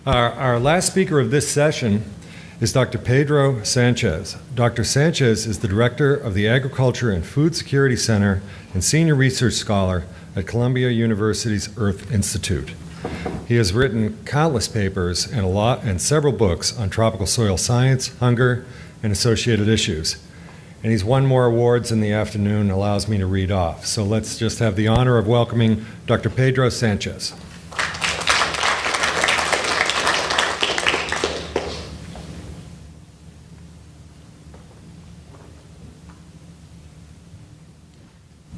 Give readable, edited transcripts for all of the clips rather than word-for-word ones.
Our last speaker of this session is Dr. Pedro Sanchez. Dr. Sanchez is the director of the Agriculture and Food Security Center and senior research scholar at Columbia University's Earth Institute. He has written countless papers and several books on tropical soil science, hunger, and associated issues. And he's won more awards in the afternoon, allows me to read off. So let's just have the honor of welcoming Dr. Pedro Sanchez.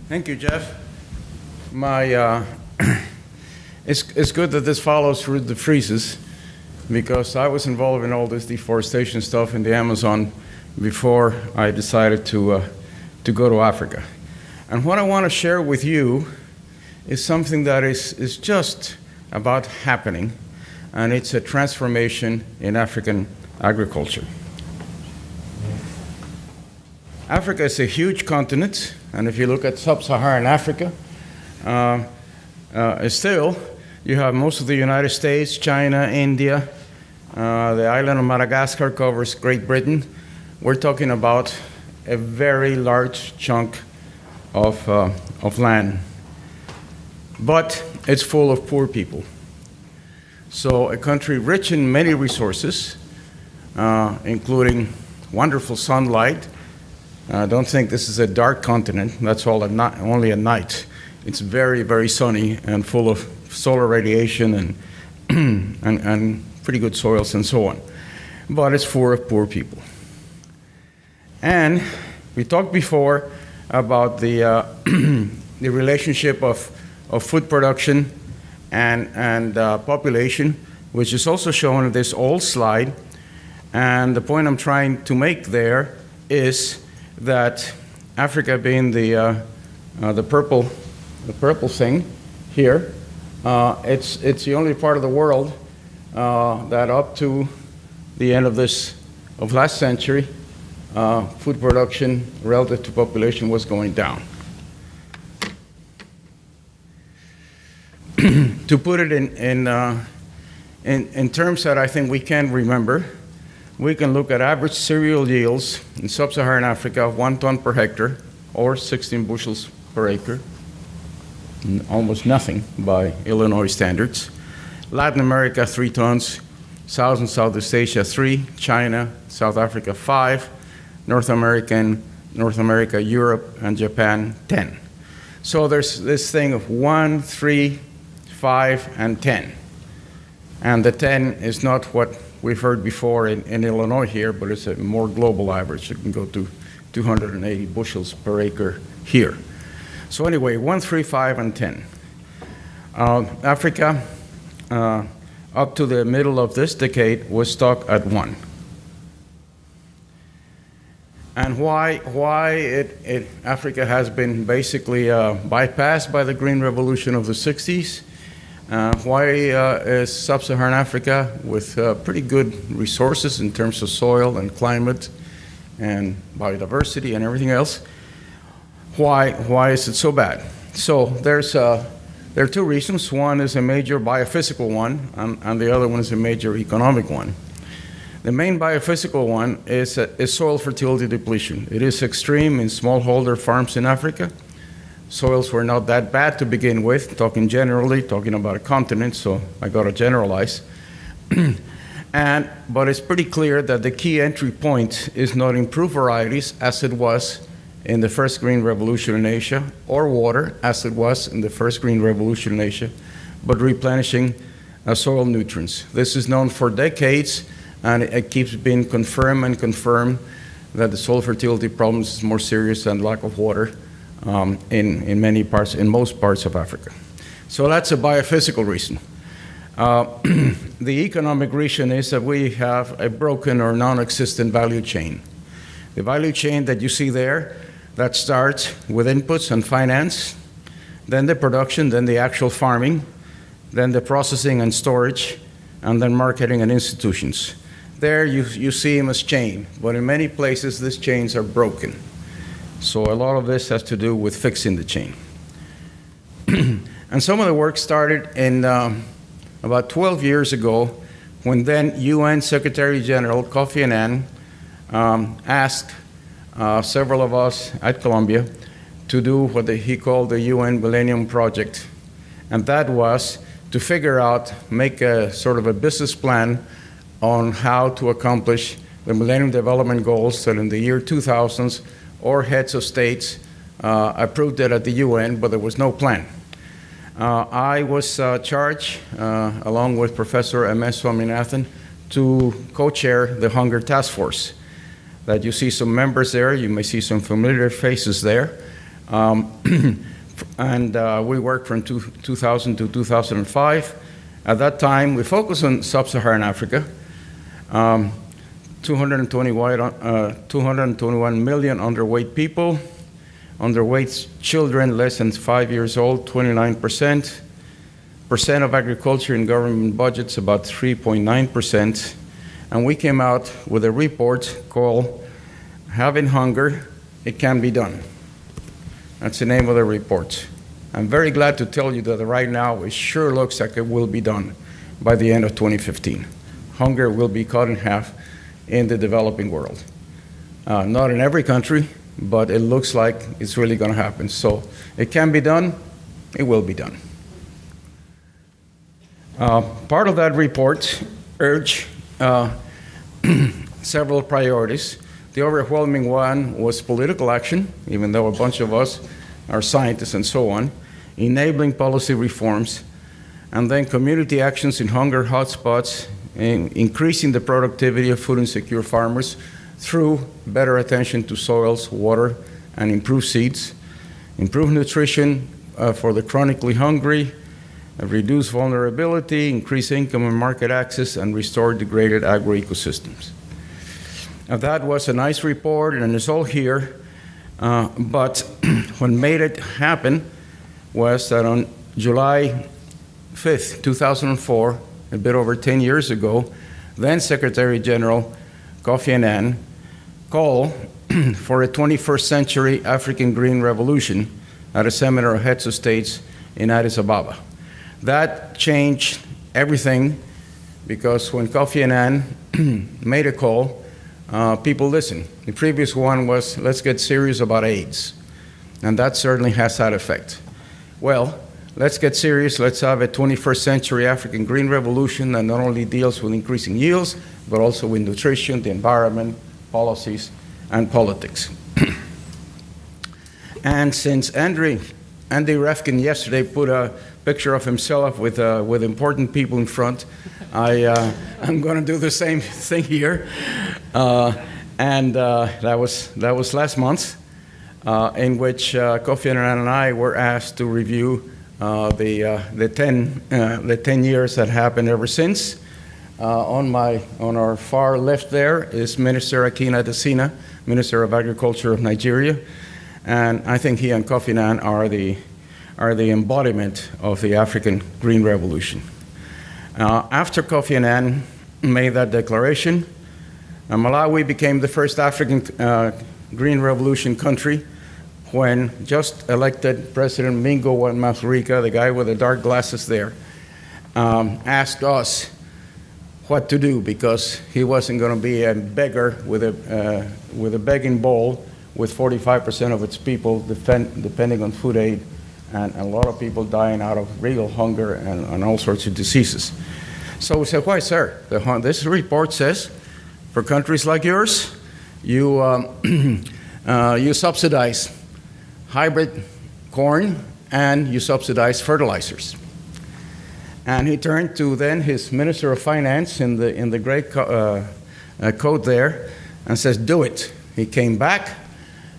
Thank you, Jeff. It's good that this follows through the freezes, because I was involved in all this deforestation stuff in the Amazon before I decided to go to Africa. And what I want to share with you is something that is just about happening, and it's a transformation in African agriculture. Africa is a huge continent, and if you look at sub-Saharan Africa, still you have most of the United States, China, India, the island of Madagascar covers Great Britain. We're talking about a very large chunk of land, but it's full of poor people. So a country rich in many resources, including wonderful sunlight. Don't think this is a dark continent. That's only at night. It's very, very sunny and full of solar radiation and pretty good soils and so on. But it's full of poor people. And we talked before about the the relationship of food production and population, which is also shown in this old slide. And the point I'm trying to make there is that Africa, being the purple thing here, it's the only part of the world that up to the end of last century, food production relative to population was going down. To put it in terms that I think we can remember, we can look at average cereal yields in sub-Saharan Africa of 1 ton per hectare, or 16 bushels per acre, almost nothing by Illinois standards. Latin America, 3 tons, South and Southeast Asia, 3, China, South Africa, 5, North America, Europe, and Japan, 10. So there's this thing of 1, 3, 5, and 10. And the 10 is not what we've heard before in Illinois here, but it's a more global average. It can go to 280 bushels per acre here. So anyway, 1, 3, 5, and 10. Africa, up to the middle of this decade, was stuck at 1. And why Africa has been basically bypassed by the Green Revolution of the 60s. Why is sub-Saharan Africa, with pretty good resources in terms of soil and climate and biodiversity and everything else, why is it so bad? So there are 2 reasons. One is a major biophysical one, and the other one is a major economic one. The main biophysical one is soil fertility depletion. It is extreme in smallholder farms in Africa. Soils were not that bad to begin with, talking about a continent, so I got to generalize. But it's pretty clear that the key entry point is not improved varieties, as it was in the first Green Revolution in Asia, or water, as it was in the first Green Revolution in Asia, but replenishing soil nutrients. This is known for decades, and it keeps being confirmed that the soil fertility problem is more serious than lack of water in most parts of Africa. So that's a biophysical reason. The economic reason is that we have a broken or non-existent value chain. The value chain that you see there, that starts with inputs and finance, then the production, then the actual farming, then the processing and storage, and then marketing and institutions. There you see them as chain, but in many places these chains are broken. So a lot of this has to do with fixing the chain. And some of the work started in about 12 years ago when then UN Secretary General Kofi Annan asked several of us at Columbia to do what he called the UN Millennium Project. And that was to figure out, make a sort of a business plan on how to accomplish the Millennium Development Goals that in the year 2000, our heads of states approved it at the UN, but there was no plan. I was charged, along with Professor M.S. Swaminathan, to co-chair the Hunger Task Force. That you see some members there, you may see some familiar faces there. And we worked from 2000 to 2005. At that time, we focused on sub-Saharan Africa. 221 million underweight people. Underweight children less than 5 years old, 29%. Percent of agriculture in government budgets, about 3.9%. And we came out with a report called Having Hunger, It Can Be Done. That's the name of the report. I'm very glad to tell you that right now it sure looks like it will be done by the end of 2015. Hunger will be cut in half in the developing world. Not in every country, but it looks like it's really going to happen. So it can be done, it will be done. Part of that report urged several priorities. The overwhelming one was political action, even though a bunch of us are scientists and so on, enabling policy reforms, and then community actions in hunger hotspots, and increasing the productivity of food insecure farmers through better attention to soils, water, and improved seeds, improved nutrition for the chronically hungry, reduce vulnerability, increase income and market access, and restore degraded agro-ecosystems. Now, that was a nice report, and it's all here, but what made it happen was that on July 5th, 2004, a bit over 10 years ago, then Secretary General Kofi Annan called for a 21st century African Green Revolution at a seminar of heads of states in Addis Ababa. That changed everything, because when Kofi Annan made a call, people listened. The previous one was, let's get serious about AIDS. And that certainly has that effect. Well, let's get serious. Let's have a 21st century African Green Revolution that not only deals with increasing yields, but also with nutrition, the environment, policies, and politics. And since Andy Refkin yesterday put a picture of himself with important people in front, I'm going to do the same thing here. That was last month, in which Kofi Annan and I were asked to review the 10 years that happened ever since. On our far left there is Minister Akina Adesina, Minister of Agriculture of Nigeria, and I think he and Kofi Annan are the embodiment of the African Green Revolution. After Kofi Annan made that declaration, Malawi became the first African Green Revolution country when just elected President Mingo wa Mafrika, the guy with the dark glasses there, asked us what to do, because he wasn't going to be a beggar with a begging bowl with 45% of its people depending on food aid, and a lot of people dying out of real hunger and all sorts of diseases. So we said, why, sir? This report says, for countries like yours, you subsidize hybrid corn and you subsidize fertilizers. And he turned to then his Minister of Finance in the gray coat there and says, do it. He came back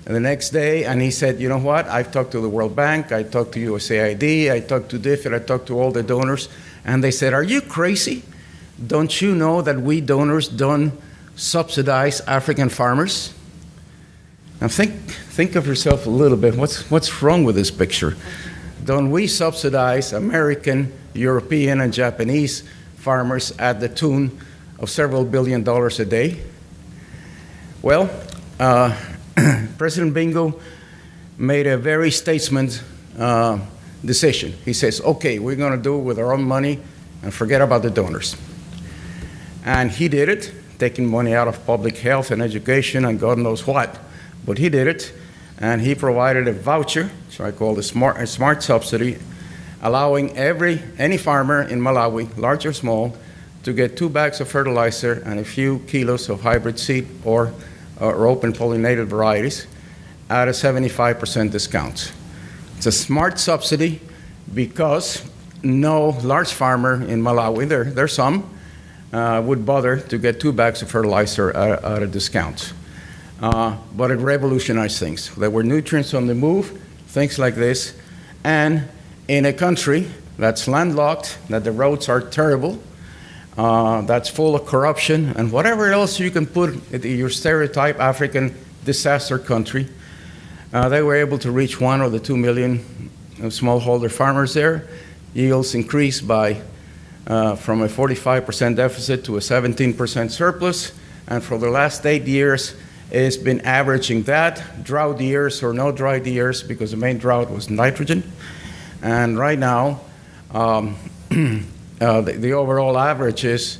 the next day and he said, you know what, I've talked to the World Bank, I talked to USAID, I talked to DFID, I talked to all the donors, and they said, are you crazy? Don't you know that we donors don't subsidize African farmers? Now think of yourself a little bit. What's wrong with this picture? Don't we subsidize American, European, and Japanese farmers at the tune of several $billions a day? Well, President Bingo made a very statesman decision. He says, okay, we're going to do it with our own money and forget about the donors. And he did it, taking money out of public health and education and God knows what. But he did it, and he provided a voucher, so I call it a smart subsidy, allowing any farmer in Malawi, large or small, to get 2 bags of fertilizer and a few kilos of hybrid seed or open pollinated varieties at a 75% discount. It's a smart subsidy because no large farmer in Malawi, there's some, would bother to get 2 bags of fertilizer at a discount. But it revolutionized things. There were nutrients on the move, things like this. And in a country that's landlocked, that the roads are terrible, that's full of corruption, and whatever else you can put in your stereotype African disaster country, they were able to reach 1 or the 2 million smallholder farmers there. Yields increased by from a 45% deficit to a 17% surplus, and for the last 8 years, it's been averaging that, drought years or no drought years, because the main drought was nitrogen. And right now, the overall average is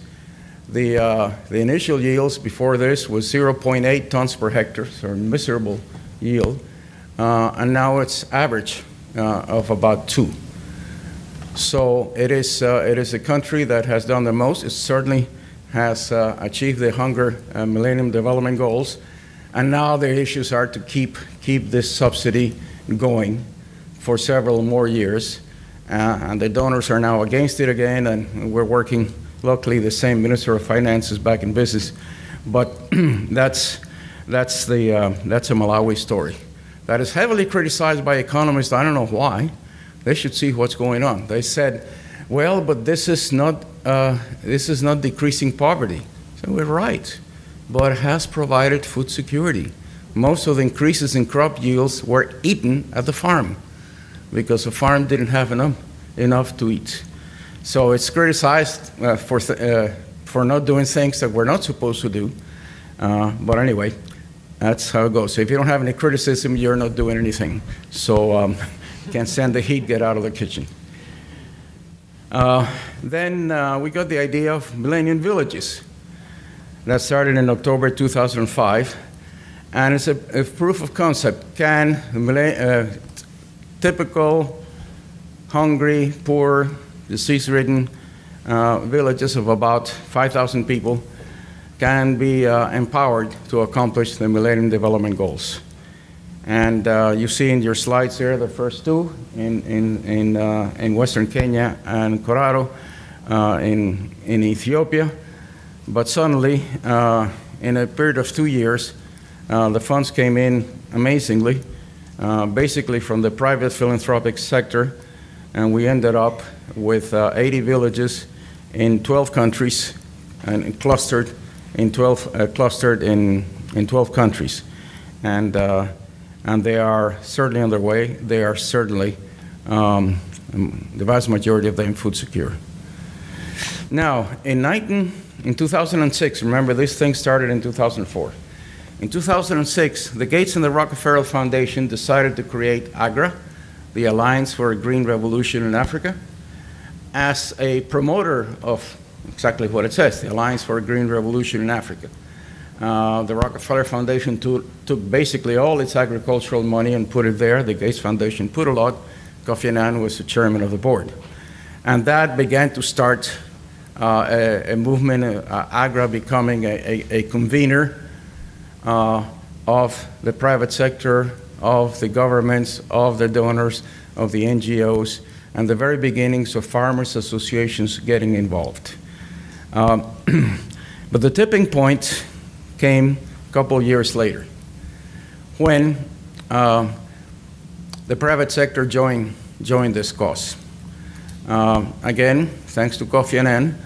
the initial yields before this was 0.8 tons per hectare, so a miserable yield, and now it's average of about 2. So it is a country that has done the most. It certainly has achieved the Hunger Millennium Development Goals, and now the issues are to keep this subsidy going for several more years. And the donors are now against it again, and we're working, luckily the same Minister of Finance is back in business. But that's a Malawi story that is heavily criticized by economists. I don't know why. They should see what's going on. They said, well, but this is not decreasing poverty. So we're right, but it has provided food security. Most of the increases in crop yields were eaten at the farm, because the farm didn't have enough to eat. So it's criticized for not doing things that we're not supposed to do. But anyway, that's how it goes. So if you don't have any criticism, you're not doing anything. So can't stand the heat, get out of the kitchen. Then we got the idea of Millennium Villages. That started in October 2005. And it's a proof of concept. Can typical, hungry, poor, disease-ridden villages of about 5,000 people can be empowered to accomplish the Millennium Development Goals. And you see in your slides here the first 2 in Western Kenya and Koraro in Ethiopia. But suddenly, in a period of 2 years, the funds came in amazingly, basically from the private philanthropic sector, and we ended up with 80 villages in 12 countries and clustered in 12 countries, and they are certainly underway. They are certainly the vast majority of them food secure. Now, in 2006, remember this thing started in 2004. In 2006, the Gates and the Rockefeller Foundation decided to create Agri, the Alliance for a Green Revolution in Africa, as a promoter of exactly what it says, the Alliance for a Green Revolution in Africa. The Rockefeller Foundation took basically all its agricultural money and put it there. The Gates Foundation put a lot. Kofi Annan was the chairman of the board. And that began to start a movement, Agri becoming a convener of the private sector, of the governments, of the donors, of the NGOs, and the very beginnings of farmers' associations getting involved. But the tipping point came a couple years later when the private sector joined this cause. Again, thanks to Kofi Annan,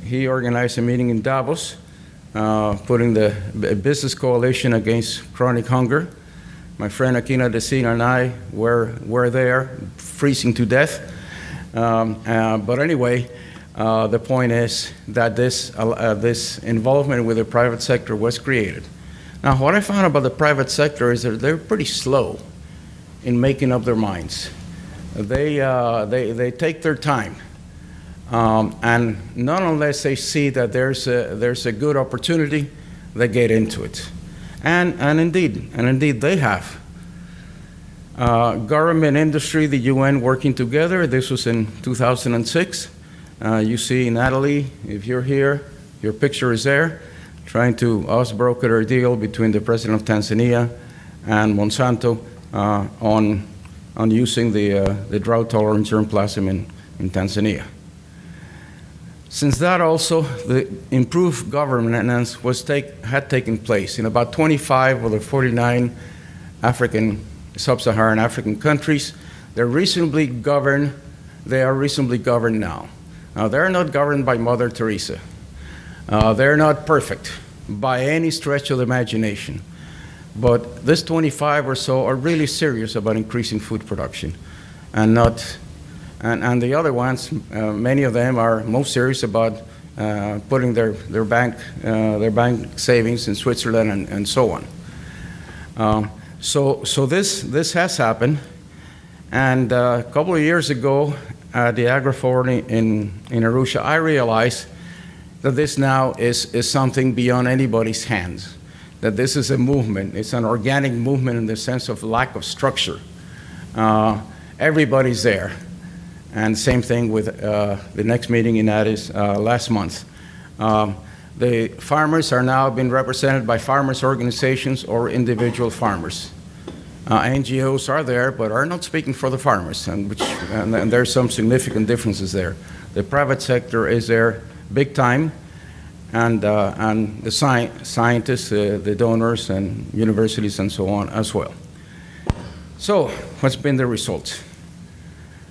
he organized a meeting in Davos, putting the business coalition against chronic hunger. My friend Akina Desina and I were there, freezing to death. But anyway, the point is that this involvement with the private sector was created. Now, what I found about the private sector is that they're pretty slow in making up their minds. They take their time. And not unless they see that there's a good opportunity, they get into it. And indeed they have. Government, industry, the UN working together. This was in 2006. You see Natalie, if you're here, your picture is there, trying to broker a deal between the president of Tanzania and Monsanto on using the drought-tolerant germplasm in Tanzania. Since that also, the improved governance had taken place in about 25 of the 49 sub-Saharan African countries. They are reasonably governed now. Now, they're not governed by Mother Teresa. They're not perfect by any stretch of the imagination. But this 25 or so are really serious about increasing food production, and the other ones, many of them are most serious about putting their bank savings in Switzerland and so on. So this has happened, and a couple of years ago at the Agri Forum in Arusha, I realized that this now is something beyond anybody's hands. That this is a movement. It's an organic movement in the sense of lack of structure. Everybody's there. And same thing with the next meeting in Addis last month. The farmers are now being represented by farmers' organizations or individual farmers. NGOs are there, but are not speaking for the farmers, and there's some significant differences there. The private sector is there big time, and the scientists, the donors, and universities, and so on as well. So, what's been the result?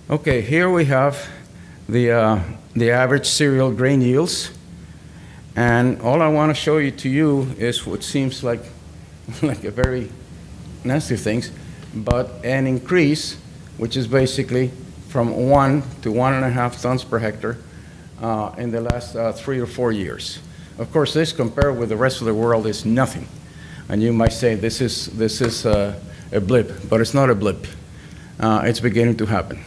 Okay, here we have the average cereal grain yields, and all I want to show to you is what seems like a very nasty things, but an increase, which is basically from 1 to 1.5 tons per hectare in the last 3 or 4 years. Of course, this compared with the rest of the world is nothing, and you might say this is a blip, but it's not a blip. It's beginning to happen.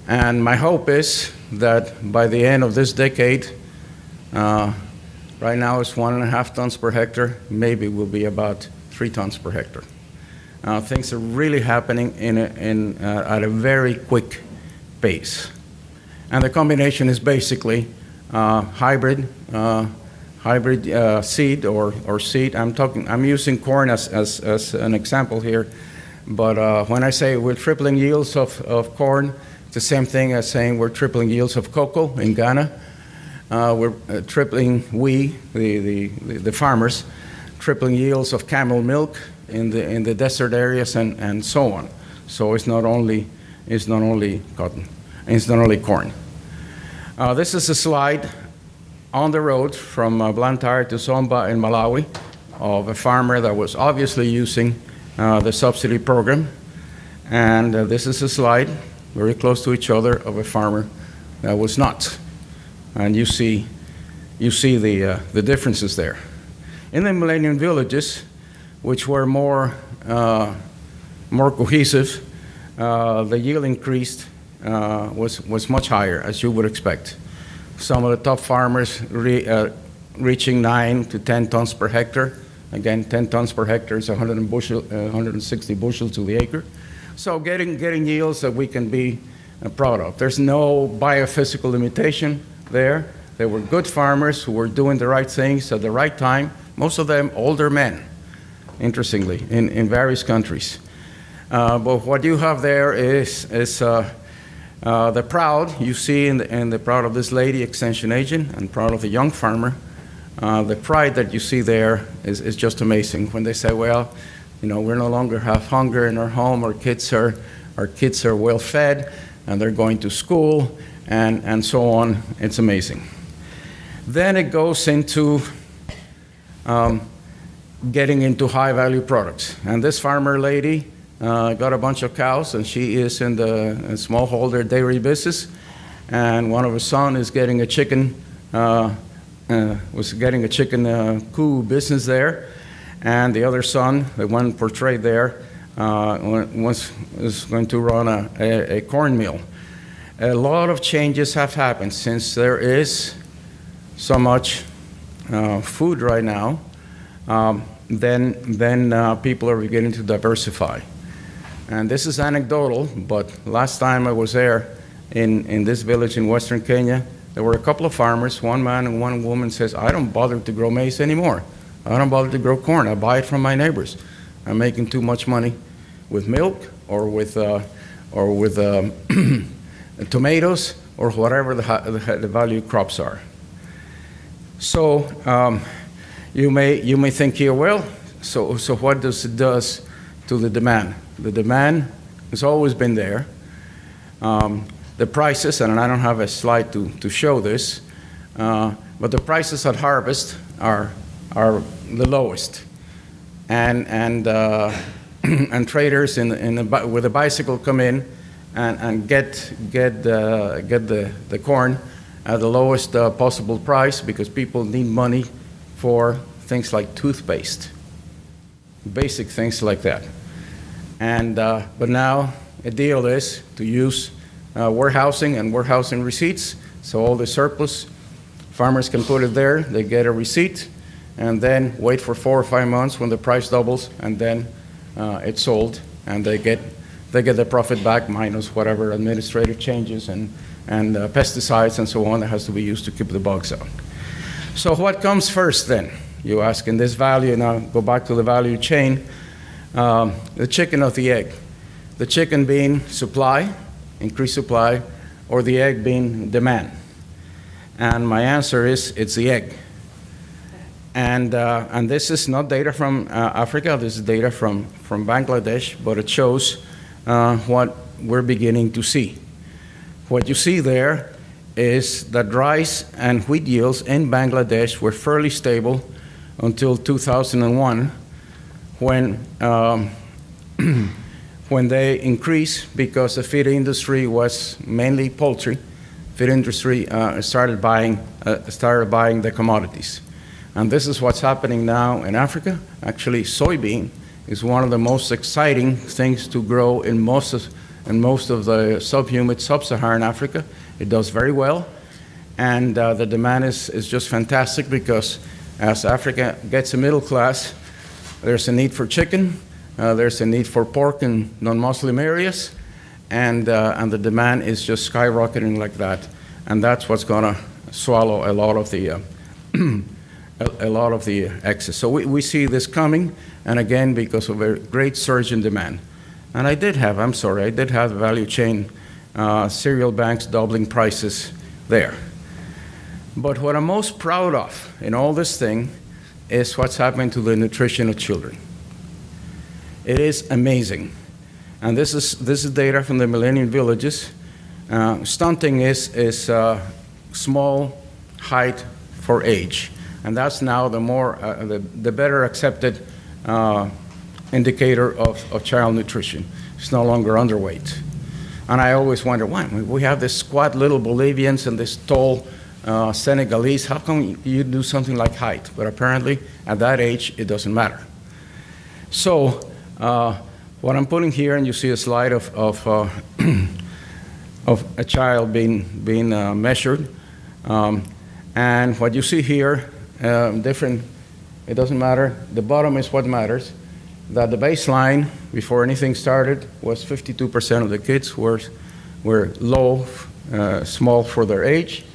And my hope is that by the end of this decade, right now it's 1.5 tons per hectare, maybe will be about 3 tons per hectare. Things are really happening at a very quick pace. And the combination is basically hybrid seed or seed. I'm using corn as an example here, but when I say we're tripling yields of corn, it's the same thing as saying we're tripling yields of cocoa in Ghana. We're tripling the farmers, tripling yields of camel milk in the desert areas and so on. So it's not only cotton, it's not only corn. This is a slide on the road from Blantyre to Zomba in Malawi of a farmer that was obviously using the subsidy program. And this is a slide very close to each other of a farmer that was not. And you see the differences there. In the Millennium villages, which were more cohesive, the yield increased was much higher, as you would expect. Some of the top farmers reaching 9 to 10 tons per hectare. Again, 10 tons per hectare is 160 bushels to the acre. So getting yields that we can be proud of. There's no biophysical limitation there. They were good farmers who were doing the right things at the right time, most of them older men, interestingly, in various countries. But what you have there is the proud you see in the proud of this lady, extension agent, and proud of the young farmer. The pride that you see there is just amazing. When they say, well, we no longer have hunger in our home, our kids are well fed, and they're going to school, and so on. It's amazing. Then it goes into getting into high-value products. And this farmer lady got a bunch of cows, and she is in the smallholder dairy business. And one of her sons is getting a chicken, coop business there. And the other son, the one portrayed there, is going to run a corn mill. a lot of changes have happened since there is so much food right now. Then people are beginning to diversify. And this is anecdotal, but last time I was there in this village in Western Kenya, there were a couple of farmers, one man and one woman says, I don't bother to grow maize anymore. I don't bother to grow corn. I buy it from my neighbors. I'm making too much money with milk or with tomatoes or whatever the value crops are. So you may think here, well, so what does it does to the demand? The demand has always been there. The prices, and I don't have a slide to show this, but the prices at harvest are the lowest, and traders with a bicycle come in and get the corn at the lowest possible price because people need money for things like toothpaste, basic things like that. And but now a deal is to use warehousing and warehousing receipts, so all the surplus farmers can put it there. They get a receipt, and then wait for 4 or 5 months when the price doubles, and then it's sold, and they get the profit back minus whatever administrative changes and pesticides and so on that has to be used to keep the bugs out. So what comes first then? You ask in this value, now go back to the value chain, the chicken or the egg. The chicken being supply, increased supply, or the egg being demand. And my answer is it's the egg. And this is not data from Africa, this is data from Bangladesh, but it shows what we're beginning to see. What you see there is that rice and wheat yields in Bangladesh were fairly stable until 2001 when they increased because the feed industry was mainly poultry. Feed industry started buying the commodities. And this is what's happening now in Africa. Actually, soybean is one of the most exciting things to grow in most of the subhumid sub-Saharan Africa. It does very well, and the demand is just fantastic because as Africa gets a middle class, there's a need for chicken, there's a need for pork in non-Muslim areas, and the demand is just skyrocketing like that, and that's what's going to swallow a lot of the excess. So we see this coming, and again, because of a great surge in demand. And I did have the value chain cereal banks doubling prices there. But what I'm most proud of in all this thing is what's happening to the nutrition of children. It is amazing. And this is data from the Millennium villages. Stunting is small height for age. And that's now the better accepted indicator of child nutrition. It's no longer underweight. And I always wonder, why? We have this squat little Bolivians and this tall Senegalese. How come you do something like height? But apparently, at that age, it doesn't matter. So what I'm putting here, and you see a slide of a child being measured. And what you see here, different, it doesn't matter. The bottom is what matters. That the baseline, before anything started, was 52% of the kids were low, small for their age,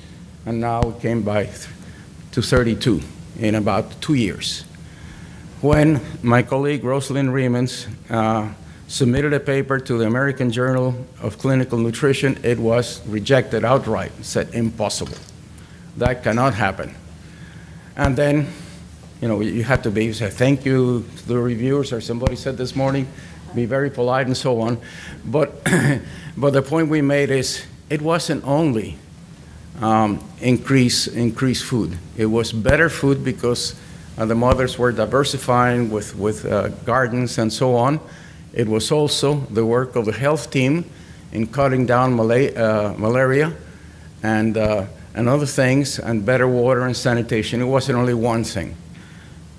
and now it came to 32 in about 2 years. When my colleague Rosalind Riemens submitted a paper to the American Journal of Clinical Nutrition, it was rejected outright, said impossible. That cannot happen. And then, you have to say thank you to the reviewers, or somebody said this morning, be very polite and so on. But the point we made is it wasn't only increased food. It was better food because the mothers were diversifying with gardens and so on. It was also the work of the health team in cutting down malaria and other things, and better water and sanitation. It wasn't only one thing.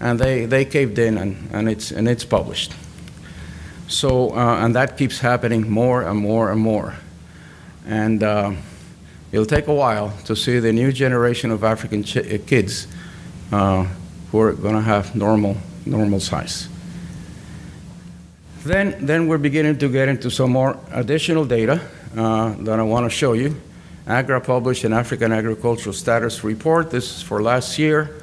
And they caved in, and it's published. So, and that keeps happening more and more and more. And it'll take a while to see the new generation of African kids who are going to have normal size. Then we're beginning to get into some more additional data that I want to show you. Agri published an African Agricultural Status Report. This is for last year.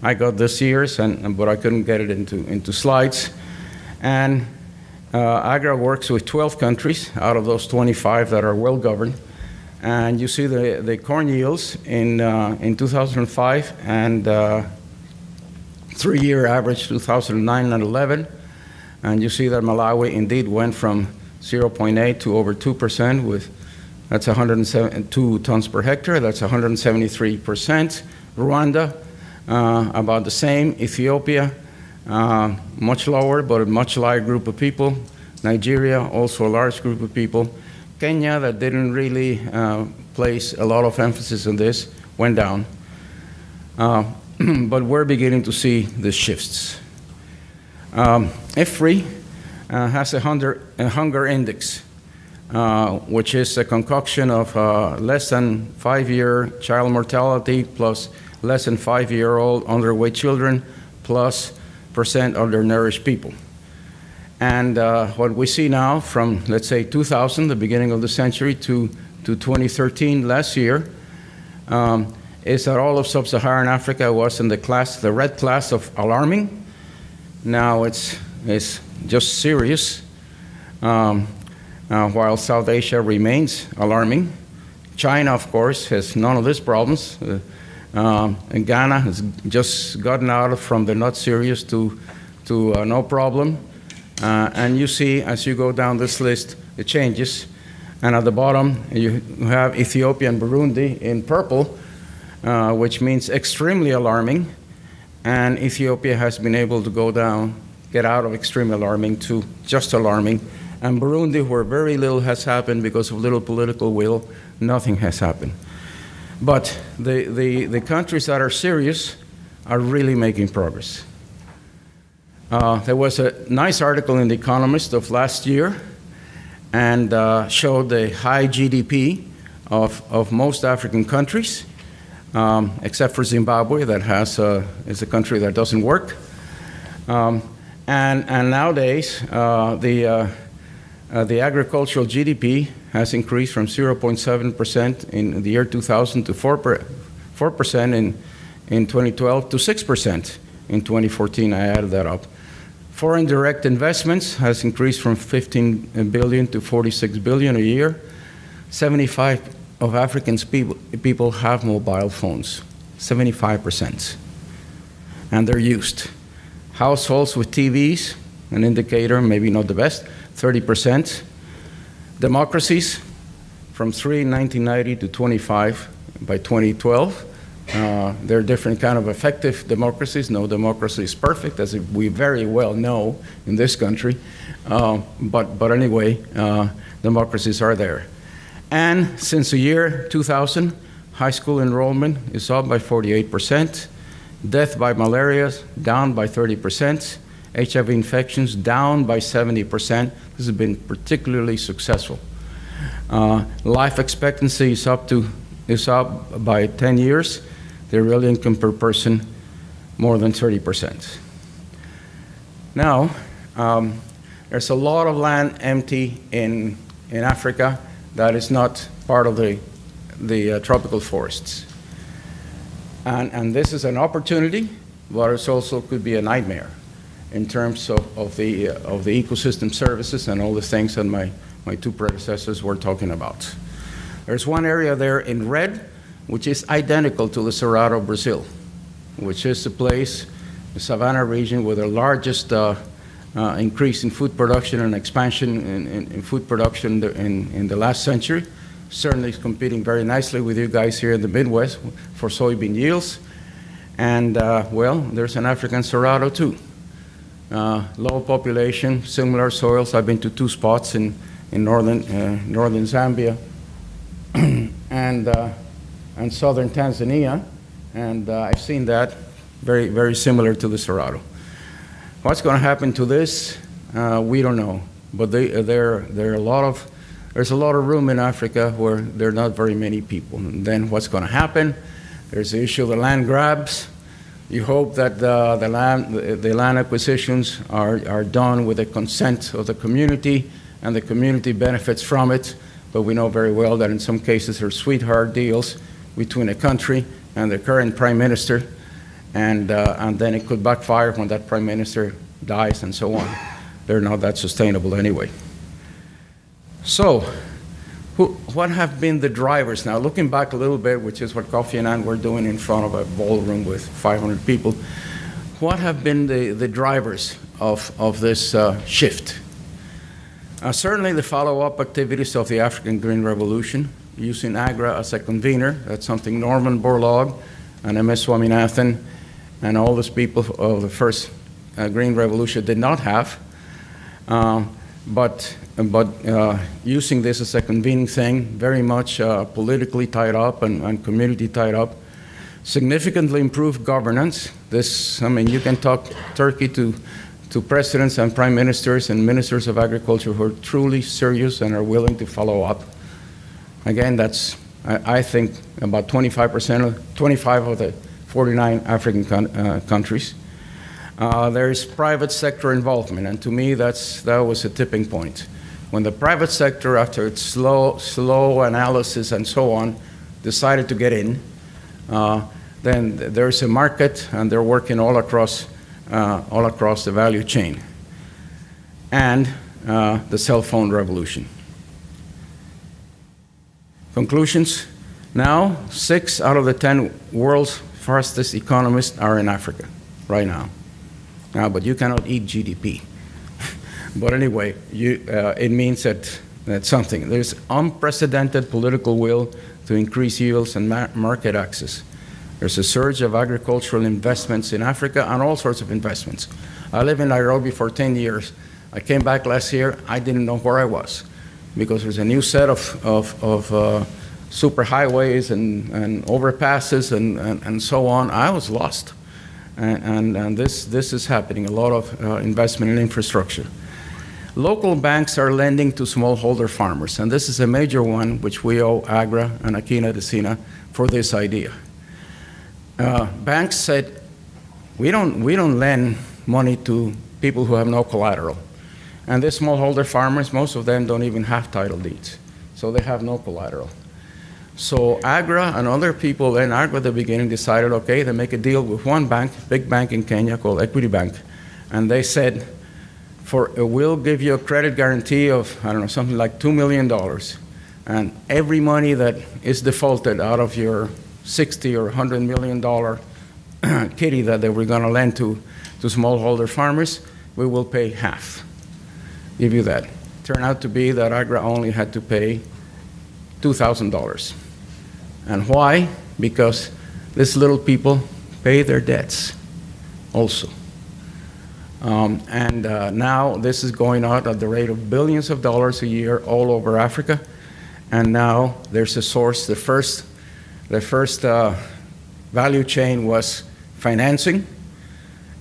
I got this year's, but I couldn't get it into slides. And Agri works with 12 countries out of those 25 that are well governed. And you see the corn yields in 2005 and 3-year average 2009 and 11. And you see that Malawi indeed went from 0.8 to over 2% that's 102 tons per hectare. That's 173%. Rwanda, about the same. Ethiopia, much lower, but a much larger group of people. Nigeria, also a large group of people. Kenya, that didn't really place a lot of emphasis on this, went down. But we're beginning to see the shifts. IFRI has a hunger index, which is a concoction of less than 5-year child mortality plus less than 5-year-old underweight children plus percent undernourished people. And what we see now from, let's say, 2000, the beginning of the century, to 2013, last year, is that all of sub-Saharan Africa was in the red class of alarming. Now it's just serious, while South Asia remains alarming. China, of course, has none of these problems. And Ghana has just gotten out from the not serious to no problem. And you see, as you go down this list, it changes. And at the bottom, you have Ethiopia and Burundi in purple, which means extremely alarming. And Ethiopia has been able to get out of extreme alarming to just alarming. And Burundi, where very little has happened because of little political will, nothing has happened. But the countries that are serious are really making progress. There was a nice article in The Economist of last year and showed the high GDP of most African countries, except for Zimbabwe, that is a country that doesn't work. And nowadays, the agricultural GDP has increased from 0.7% in the year 2000 to 4% in 2012 to 6% in 2014. I added that up. Foreign direct investments has increased from 15 billion to 46 billion a year. 75 of African people have mobile phones, 75%, and they're used. Households with TVs, an indicator, maybe not the best, 30%. Democracies, from 3 in 1990 to 25 by 2012. There are different kind of effective democracies. No democracy is perfect, as we very well know in this country. But anyway, democracies are there. And since the year 2000, high school enrollment is up by 48%. Death by malaria down by 30%. HIV infections down by 70%. This has been particularly successful. Life expectancy is up by 10 years. The real income per person more than 30%. Now, there's a lot of land empty in Africa that is not part of the tropical forests. And this is an opportunity, but it also could be a nightmare in terms of the ecosystem services and all the things that my two predecessors were talking about. There's one area there in red, which is identical to the Cerrado, Brazil, which is the place, the Savannah region, with the largest increase in food production and expansion in food production in the last century. Certainly is competing very nicely with you guys here in the Midwest for soybean yields. And well, there's an African Cerrado too. Low population, similar soils. I've been to 2 spots in northern Zambia and southern Tanzania, and I've seen that very, very similar to the Cerrado. What's going to happen to this? We don't know, but there are a there's a lot of room in Africa where there are not very many people. And then what's going to happen? There's the issue of the land grabs. You hope that the land acquisitions are done with the consent of the community, and the community benefits from it. But we know very well that in some cases there are sweetheart deals between a country and the current prime minister, and then it could backfire when that prime minister dies and so on. They're not that sustainable anyway. So, what have been the drivers? Now, looking back a little bit, which is what Kofi Annan were doing in front of a ballroom with 500 people, what have been the drivers of this shift? Certainly the follow-up activities of the African Green Revolution, using AGRA as a convener. That's something Norman Borlaug and M.S. Swaminathan and all those people of the first Green Revolution did not have. But using this as a convening thing, very much politically tied up and community tied up, significantly improved governance. You can talk Turkey to presidents and prime ministers and ministers of agriculture who are truly serious and are willing to follow up. Again, that's, I think, about 25 of the 49 African countries. There's private sector involvement, and to me, that was a tipping point. When the private sector, after its slow analysis and so on, decided to get in, then there's a market, and they're working all across the value chain. And the cell phone revolution. Conclusions. Now, 6 out of the 10 world's fastest economists are in Africa right now. But you cannot eat GDP. But anyway, it means that something. There's unprecedented political will to increase yields and market access. There's a surge of agricultural investments in Africa and all sorts of investments. I lived in Nairobi for 10 years. I came back last year. I didn't know where I was because there's a new set of superhighways and overpasses and so on. I was lost. And this is happening, a lot of investment in infrastructure. Local banks are lending to smallholder farmers, and this is a major one which we owe AGRA and Akina Desina for this idea. Banks said, we don't lend money to people who have no collateral. And these smallholder farmers, most of them don't even have title deeds, so they have no collateral. So AGRA and other people in AGRA at the beginning decided, okay, they make a deal with one bank, big bank in Kenya called Equity Bank, and they said, we'll give you a credit guarantee of, I don't know, something like $2 million, and every money that is defaulted out of your $60 or $100 million kitty that they were going to lend to smallholder farmers, we will pay half. Give you that. Turned out to be that AGRA only had to pay $2,000. And why? Because these little people pay their debts also. Now this is going out at the rate of billions of dollars a year all over Africa. And now there's a source. The first value chain was financing,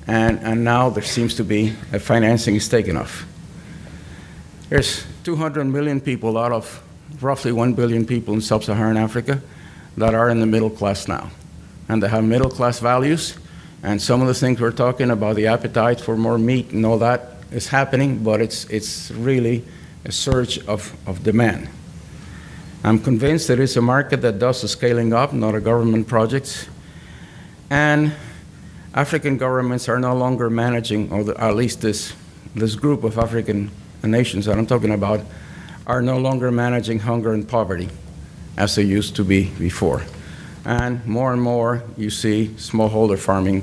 and now there seems to be a financing is taken off. There's 200 million people out of roughly 1 billion people in sub-Saharan Africa that are in the middle class now. And they have middle class values, and some of the things we're talking about, the appetite for more meat and all that is happening, but it's really a surge of demand. I'm convinced there is a market that does the scaling up, not a government project. And African governments are no longer managing, or at least this group of African nations that I'm talking about, are no longer managing hunger and poverty as they used to be before. And more you see smallholder farming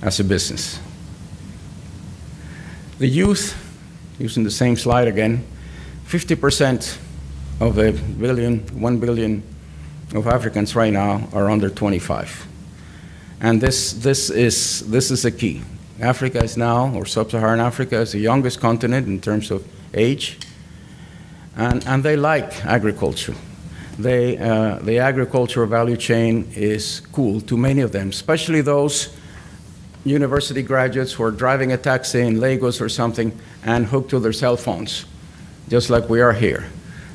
as a business. The youth, using the same slide again, 50% of the 1 billion of Africans right now are under 25. And this is a key. Africa is now, or sub-Saharan Africa is the youngest continent in terms of age, and they like agriculture. The agricultural value chain is cool to many of them, especially those university graduates who are driving a taxi in Lagos or something and hooked to their cell phones, just like we are here.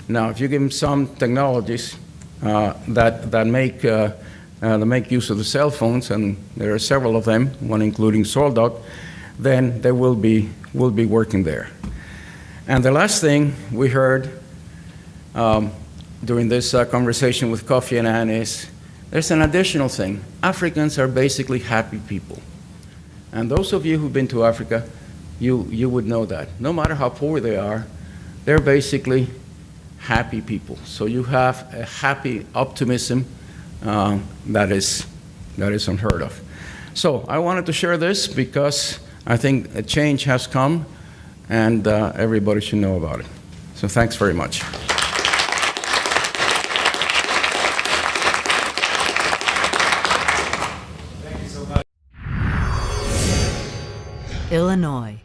Now, if you give them some technologies that make use of the cell phones, and there are several of them, one including SoilDoc, then they will be working there. And the last thing we heard during this conversation with Kofi Annan is there's an additional thing. Africans are basically happy people. And those of you who've been to Africa, you would know that. No matter how poor they are, they're basically happy people. So you have a happy optimism that is unheard of. So I wanted to share this because I think a change has come, and everybody should know about it. So thanks very much. Illinois.